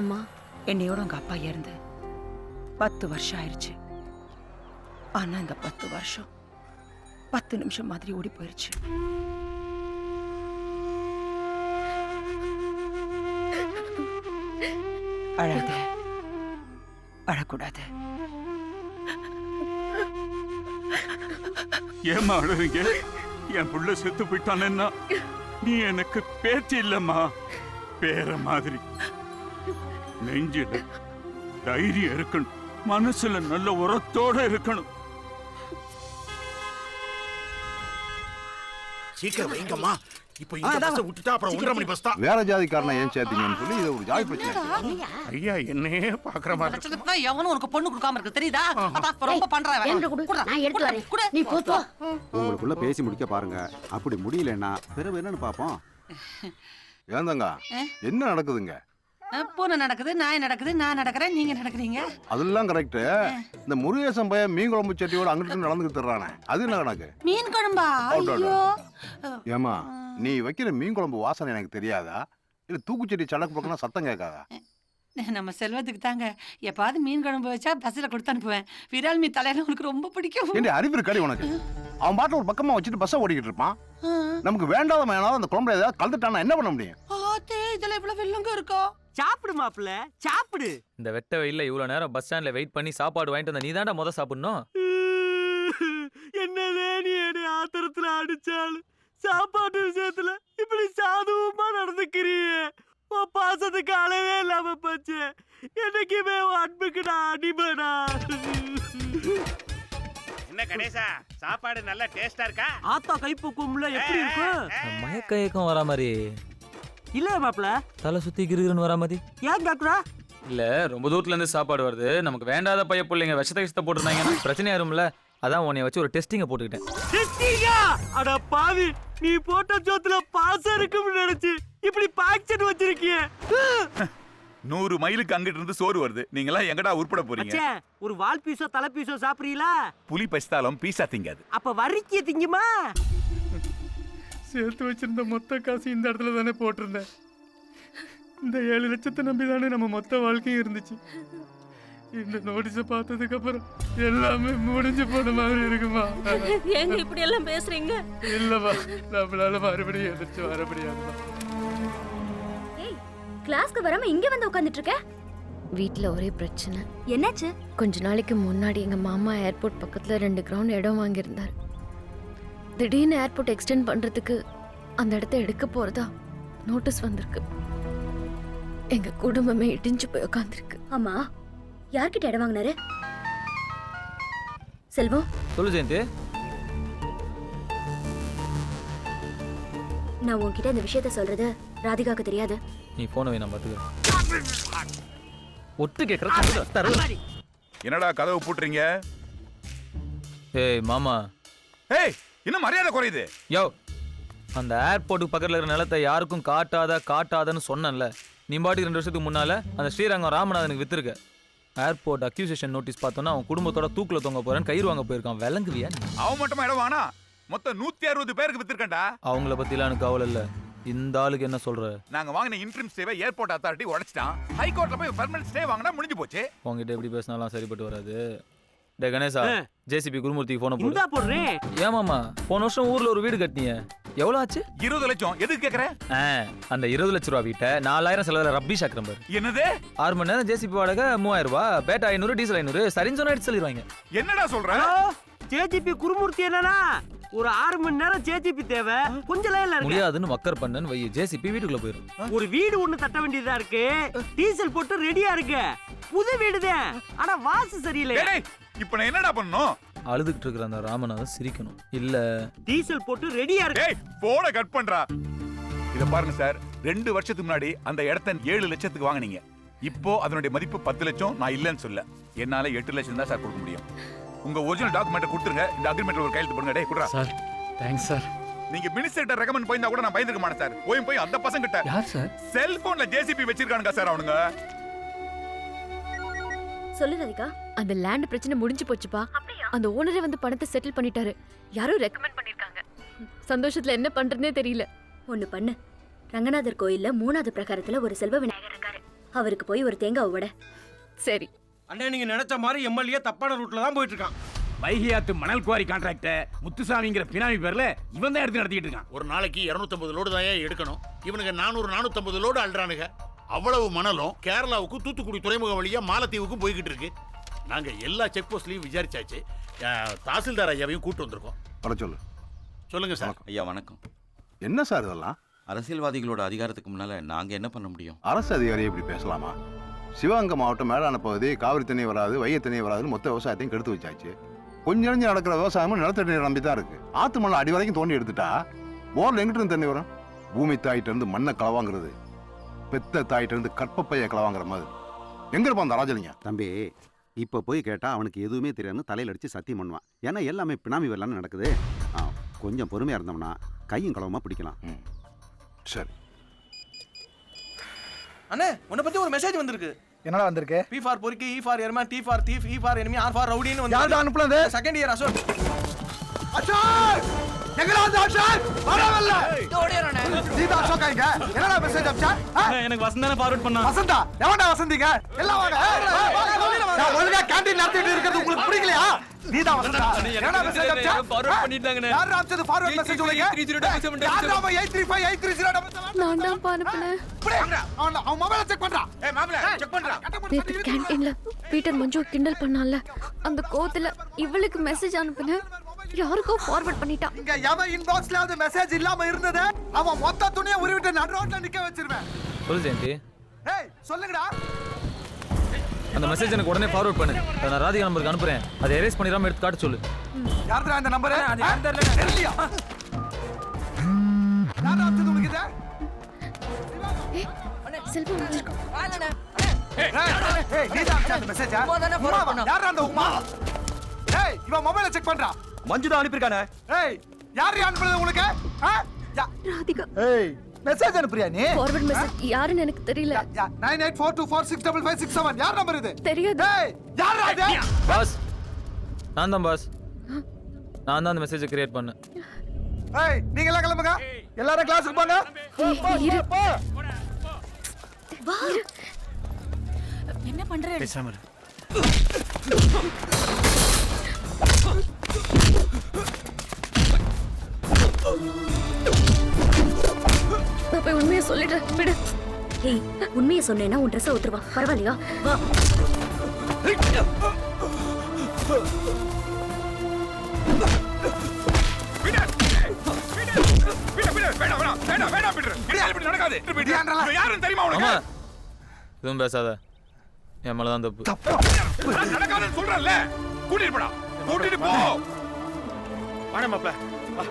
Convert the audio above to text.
அம்மா, என்னையோட உங்க அப்பா இறந்து 10 வருஷம் ஆயிடுச்சு. ஆனா இந்த 10 வருஷம் 10 நிமிஷம் மாதிரி ஓடி போயிருச்சு. அழாத, அழக்கூடாது. ஏமா அழுவீங்க? என் புள்ள செத்து போயிட்டானேன்னா நீ எனக்கு பேச்சு இல்லம்மா, பேர மாதிரி. நெஞ்சில தைரியம் இருக்கணும், மனசுல நல்ல உரத்தோட இருக்கணும். சீக்கிரம் வைங்கம்மா. இப்போ இந்த பஸ் விட்டுட்டா அப்புறம் 1:30 மணி பஸ் தான். வேற ஜாதிக்காரனை ஏன் சேர்த்தீங்கன்னு சொல்லி இது ஒரு ஜாதி பிரச்சனை. ஐயா என்னையே பாக்குற மாதிரி லட்சத்துக்கு எவனும் உனக்கு பொண்ணு கொடுக்காம இருக்கு தெரியுதா? அப்பா ரொம்ப பண்றவன். நான் எடுத்து வரேன். நீ போ போ. உங்களுக்குள்ள பேசி முடிக்க பாருங்க. அப்படி முடியலன்னா பிறகு என்னன்னு பாப்போம். ஏந்தங்க என்ன நடக்குதுங்க? பூனை நடக்குது, நாய் நடக்குது, நான் நடக்கிறேன், நீங்க நடக்கிறீங்க. அதெல்லாம் கரெக்ட். இந்த முருகேசன் பையன் மீன் குழம்பு சட்டியோட அங்கிட்டு நடந்துட்டு தர்றானே, அது என்ன கணக்கு? மீன் குழம்பா? ஐயோ. ஏமா நீ வைக்கிற மீன் குழம்பு வாசனை எனக்கு தெரியாதா? இல்ல தூக்குச்சட்டி சடக்கு பக்கம் சத்தம் கேட்காதா? நம்ம செல்வத்துக்கு தாங்க எப்பாவது மீன் குழம்பு வச்சா பஸ்ல கொடுத்து அனுப்புவேன். விரால் மீன் தலையில உனக்கு ரொம்ப பிடிக்கும். என்ன அறிவு இருக்காடி உனக்கு? அவன் பாட்டில் ஒரு பக்கமா வச்சுட்டு பஸ்ஸை ஓடிக்கிட்டு இருப்பான். நமக்கு வேண்டாத வேணாலும் அந்த குழம்புல ஏதாவது கலந்துட்டானா என்ன பண்ண முடியும்? இதுல இவ்வளவு வெள்ளங்க இருக்கா? சாப்பிடு மாப்பிள்ள, சாப்பிடு. இந்த வெட்ட வெயில்ல இவ்வளவு நேரம் பஸ் ஸ்டாண்ட்ல வெயிட் பண்ணி சாப்பாடு வாங்கிட்டு வந்த நீ தாண்டா முத சாப்பிடணும். என்னதே நீ என்ன ஆத்திரத்துல அடிச்சாலும் சாப்பாட்டு விஷயத்துல இப்படி சாதுவமா நடந்துக்கிறியே. உன் பாசத்துக்கு அளவே இல்லாம போச்சு. என்னைக்குமே அன்புக்கு நான் அடிமைடா. என்ன கணேசா, சாப்பாடு நல்லா டேஸ்டா இருக்கா? ஆத்தா கைப்பக்கும்ல எப்படி இருக்கும்? மயக்க ஏக்கம் வரா மாதிரி இல்ல மாப்பிள்ள, தலை சுத்தி கிருகிருன்னு வரா மாதிரி. ஏன் டாக்டரா? இல்ல ரொம்ப தூரத்துல இருந்து சாப்பாடு வருது, நமக்கு வேண்டாத பைய பிள்ளைங்க விஷத்தை போட்டுருந்தாங்க, பிரச்சனை ஆயிரும்ல. அதான் உன்னைய வச்சு ஒரு டெஸ்டிங்க போட்டுக்கிட்டேன். டெஸ்டிங்கா? அட பாவி, நீ போட்ட ஜோத்துல பாசம் இருக்கும்னு நினைச்சு இப்படி பாக்செட் வச்சிருக்கியே. 100 மைலுக்கு அங்கிட்டு இருந்து சோறு வருது, நீங்க எல்லாம் எங்கடா உருப்பட போறீங்க? ஒரு வால் பீஸோ தலை பீஸோ சாப்பிடுறீங்களா? புலி பசித்தாலும் பீஸா திங்காது. அப்ப வரிக்கிய திங்குமா? சேர்த்து வச்சிருந்த மொத்த காசு இந்த இடத்துல தானே போட்டிருந்தேன். இந்த 7 லட்சத்தை நம்பி தானே நம்ம மொத்த வாழ்க்கையும் இருந்துச்சு. இந்த நோட்டீஸை பார்த்ததுக்கு அப்புறம் எல்லாமே முடிஞ்சு போன மாதிரி இருக்குமா? ஏங்க இப்படி எல்லாம் பேசுறீங்க? இல்லவா, நம்மளால மறுபடியும் எதிர்த்து வர முடியாதுமா. ஏய், கிளாஸ்க்கு வராம இங்க வந்து உட்கார்ந்துட்டு இருக்க? வீட்ல ஒரே பிரச்சனை. என்னாச்சு? கொஞ்ச நாளைக்கு முன்னாடி எங்க மாமா ஏர்போர்ட் பக்கத்துல 2 கிரவுண்ட் இடம் வாங்கியிருந்தாரு. திடீர்னு ஏர்போர்ட் எக்ஸ்டெண்ட் பண்றதுக்கு அந்த இடத்த எடுக்க போறதா நோட்டீஸ் வந்திருக்கு. எங்க குடும்பமே இடிஞ்சு போய் உட்காந்துருக்கு. ஆமா, யார்கிட்ட இடம் வாங்கினாரு? செல்வம் சொல்லு ஜெயந்தி. நான் உன்கிட்ட இந்த விஷயத்த சொல்றது ராதிகாக்கு தெரியாது. நீ போன வை, நான் பாத்துக்கிறேன். ஒட்டு கேக்குற. என்னடா கதவு பூட்டுறீங்க? ஏய் மாமா. ஏய், இன்னும் மரியாதை குறையுது. யோ, அந்த ஏர்போர்ட்டுக்கு பக்கத்துல இருக்கிற நிலத்தை யாருக்கும் காட்டாதன்னு சொன்னேன்ல. நீ பாட்டுக்கு 2 வருஷத்துக்கு முன்னால அந்த ஸ்ரீரங்கம் ராமநாதனுக்கு வித்துருக்க. ஏர்போர்ட் அக்யூசேஷன் நோட்டீஸ் பார்த்தோன்னா அவன் குடும்பத்தோட தூக்குல தொங்க போறேன்னு கயிறு வாங்க போயிருக்கான். விளங்குவியா? அவன் மட்டுமா இடம் வாங்கினா? மொத்தம் 160 பேருக்கு வித்துருக்கா. அவங்கள பத்திலாம் எனக்கு கவலை இல்ல. இந்த ஆளுக்கு என்ன சொல்ற? நாங்க வாங்கின இன்ட்ரீம் ஸ்டேவை ஏர்போர்ட் அத்தாரிட்டி உடைச்சிட்டான். ஹைகோர்ட்ல போய் பெர்மனன்ட் ஸ்டே வாங்கினா முடிஞ்சு போச்சு. உங்ககிட்ட எப்படி பேசினாலும் சரிப்பட்டு வராது. டே கணேசா, ஜேசிபி குருமூர்த்திக்கு போன போடு. இந்தா போடுறேன். ஏமாமா, போன வருஷம் ஊர்ல ஒரு வீடு கட்டினீங்க, எவ்வளவு ஆச்சு? 20 லட்சம். எதுக்கு கேக்குற? அந்த 20 லட்ச ரூபா வீட்டை 4000 செலவுல ரப்பி சாக்கிரம்பர். என்னது? 6 மணி நேரம் ஜேசிபி வாடகை 3000 ரூபாய், பேட்டா 500, டீசல் 500. சரின்னு சொன்னா எடுத்து சொல்லிடுவாங்க. என்னடா சொல்ற? ஜேஜிபி குருமூர்த்தி என்னன்னா ஒரு 6 மணி நேரம் ஜேஜிபி தேவை, கொஞ்சம் லைன்ல இருக்கு. முடியாதுன்னு மக்கர் பண்ணன்னு வை, ஜேசிபி வீட்டுக்குள்ள போயிடும். ஒரு வீடு ஒண்ணு தட்ட வேண்டியதா இருக்கு, டீசல் போட்டு ரெடியா இருக்கு. புது வீடுதான், ஆனா வாசு சரியில்லை. இப்ப நான் என்னடா பண்ணணும்? அழுதுகிட்டு இருக்கிற அந்த ராமநாதன் சிரிக்கணும். இல்ல டீசல் போட்டு ரெடியா இருக்கு. ஏய், போன கட் பண்றா. இத பாருங்க சார், 2 வருஷத்துக்கு முன்னாடி அந்த இடத்தை 7 லட்சத்துக்கு வாங்குனீங்க. இப்போ அதனுடைய மதிப்பு 10 லட்சம். நான் இல்லன்னு சொல்ல, என்னால 8 லட்சம் தான் சார் கொடுக்க முடியும். உங்க ஒரிஜினல் டாக்குமெண்ட் கொடுத்துருங்க. இந்த அக்ரிமெண்ட்ல ஒரு கையெழுத்து போடுங்க. டேய் குடுறா. Sir thanks sir. நீங்க மினிஸ்டர்ட்ட ரெக்கமெண்ட் போயிருந்தா கூட நான் பயந்துக்க மாட்டேன் சார். போய் அந்த பசங்க கிட்ட. யார் சார்? செல்போன்ல ஜேசிபி வச்சிருக்கானுங்க சார் அவனுங்க. சொல்லு ராதிகா. அந்த லேண்ட் பிரச்சனை முடிஞ்சு போச்சுப்பா. அந்த ஓனரே வந்து பணத்தை செட்டில் பண்ணிட்டாரு. யாரோ ரெக்கமெண்ட் பண்ணிருக்காங்க. சந்தோஷத்துல என்ன பண்றதுனே தெரியல. ஒண்ணு பண்ணு, ரங்கநாதர் கோயில்ல 3வது பிரகாரத்துல ஒரு செல்வ விநாயகர் இருக்காரு. அவருக்கு போய் ஒரு தேங்காய் விட. சரி. அண்ணே நீங்க நினைச்ச மாதிரி எம்எல்ஏ தப்பான ரூட்ல தான் போயிட்டு இருக்கான். வைகையாத்து மணல் குவாரி கான்ட்ராக்ட முத்துசாமிங்கிற பினாமி பேர்ல இவன் தான் எடுத்து நடத்திட்டு இருக்கான். ஒரு நாளைக்கு 250 லோடு தான் எடுக்கணும். இவனுக்கு 450 லோடு அல்றானுங்க. அவ்வளவு மணலும் கேரளாவுக்கும் தூத்துக்குடி துறைமுக வழியா மாலத்தீவுக்கும் போய்கிட்டு இருக்கு. நாங்க எல்லா செக் போஸ்ட்லயும் விசாரிச்சாச்சு. தாசில்தார் ஐயாவையும் கூட்டு வந்திருக்கோம். வர சொல்லு. சொல்லுங்க சார். ஐயா வணக்கம். என்ன சார் இதெல்லாம்? அரசியல்வாதிகளோட அதிகாரத்துக்கு முன்னால நாங்க என்ன பண்ண முடியும்? அரசு அதிகாரி இப்படி பேசலாமா? சிவகங்கை மாவட்டம் மேலான பகுதி காவிரி தண்ணி வராது, வைகை தண்ணி வராதுன்னு மொத்த விவசாயத்தையும் கெடுத்து வச்சாச்சு. கொஞ்சம் நெஞ்சு நடக்கிற விவசாயமும் நிலத்தடி நீர் நம்பி தான் இருக்கு. ஆத்து மணல் அடி வரைக்கும் தோண்டி எடுத்துட்டா போர்ல எங்கிட்ட இருந்து தண்ணி வரும்? பூமி தாயிட்ட இருந்து மண்ணை களவாங்கிறது பெத்த தாயிட்ட இருந்து கற்பப்பைய களவாங்கிற மாதிரி. எங்க இருப்பான் அந்த ராஜலிங்க? தம்பி, இப்போ போய் கேட்டா அவனுக்கு எதுவுமே தெரியாதுன்னு தலையில அடிச்சு சத்தியம் பண்ணுவான். ஏன்னா எல்லாமே பினாமி வெள்ளான்னு நடக்குது. கொஞ்சம் பொறுமையா இருந்தோம்னா கையும் களவமா பிடிக்கலாம். சரி அண்ணே உன்னை பத்தி ஒரு மெசேஜ் வந்திருக்கு. என்னடா வந்திருக்கு? பி ஃபார் பொறுக்கி, இ ஃபார் எருமா, D for thief, E for enemy, R for ரவுடின்னு வந்து. யார்டா அனுப்புனது? Second year Ashok. அசோக் எங்கடா அந்த அசோக்? வரவல்ல நீதான் அசோக் ஆயிங்க. என்னடா மெசேஜ் அனுப்பிச்சா? எனக்கு வசந்தானே ஃபார்வர்ட் பண்ணா. வசந்தா எவன்டா வசந்திங்க? எல்லாம் வாங்க. நான் ஒழுங்கா கேண்டீன் நடத்திட்டு இருக்கிறது உங்களுக்கு பிடிக்கலையா? நீதான் வசந்தா. என்னடா மெசேஜ் அனுப்பிச்சா? ஃபார்வர்ட் பண்ணிட்டாங்கனே. யாரா அனுப்பிச்சது ஃபார்வர்ட் மெசேஜ் உங்களுக்கு? 835 யாரா 835 நான் தான் அனுப்புனேன். அவன் மொபைலை செக் பண்றா. ஏய் மாப்ள செக் பண்றா. நேத்து கேண்டீன்ல பீட்டர் மஞ்சு கிண்டல் பண்ணால அந்த கோவத்துல இவளுக்கு மெசேஜ் அனுப்புனேன். யாருக்கோ ஃபார்வர்ட் பண்ணிட்டா. இங்க எவன் இன்பாக்ஸ்ல அந்த மெசேஜ் இல்லாம இருந்தது அவன் மொத்த துணியை உருவிட்டு நடு ரோட்ல நிக்க வச்சிருவேன். சொல்லு ஜெயந்தி. ஏய் சொல்லுங்கடா. அந்த மெசேஜ் எனக்கு உடனே ஃபார்வர்ட் பண்ணு. அதை நான் ராதிகா நம்பருக்கு அனுப்புறேன். அதை எரேஸ் பண்ணிடாம எடுத்து காட்ட சொல்லு. யாருடா இந்த நம்பர்? அது யார் தெரியல. தெரியலையா? யாரா அனுப்பிச்சது உங்களுக்கு இத? செல்வம் வச்சிருக்கோம். ஏய் நீதான் அனுப்பிச்ச அந்த மெசேஜ்? யாரா அந்த உமா? ஏய் இவன் மொபைலை செக் பண்றா. மஞ்சு தான் அனுப்பிருக்கானே. ஏய் யார் அனுப்புனது உங்களுக்கு? ராதிகா. ஏய் மெசேஜ் அனுப்புறியா நீ? ஃபார்வர்ட் மெசேஜ் யாருன்னு எனக்கு தெரியல. 9842465567 யார் நம்பர் இது? தெரியாது. ஏய் யாரா இது? பாஸ் நான் தான் பாஸ். நான் தான் அந்த மெசேஜை கிரியேட் பண்ணேன். ஏய் நீங்க எல்லாம் கிளம்புங்க. எல்லாரும் கிளாஸுக்கு போங்க. இரு. வா. என்ன பண்ற? பேசாம இரு. நான் போய் உண்மையை சொல்லிடுறேன். விடு. ஏய் உண்மையை சொன்னேன்னா உன் ட்ரெஸ்ஸை ஊத்துருவா. பரவாயில்லையா? வா. எதுவும் பேசாத. என் மேலதான் தப்பு. நடக்காதுன்னு சொல்றேன்ல. கூட்டிட்டு போடா. கூட்டிட்டு போ. வாடா மாப்ள. வா.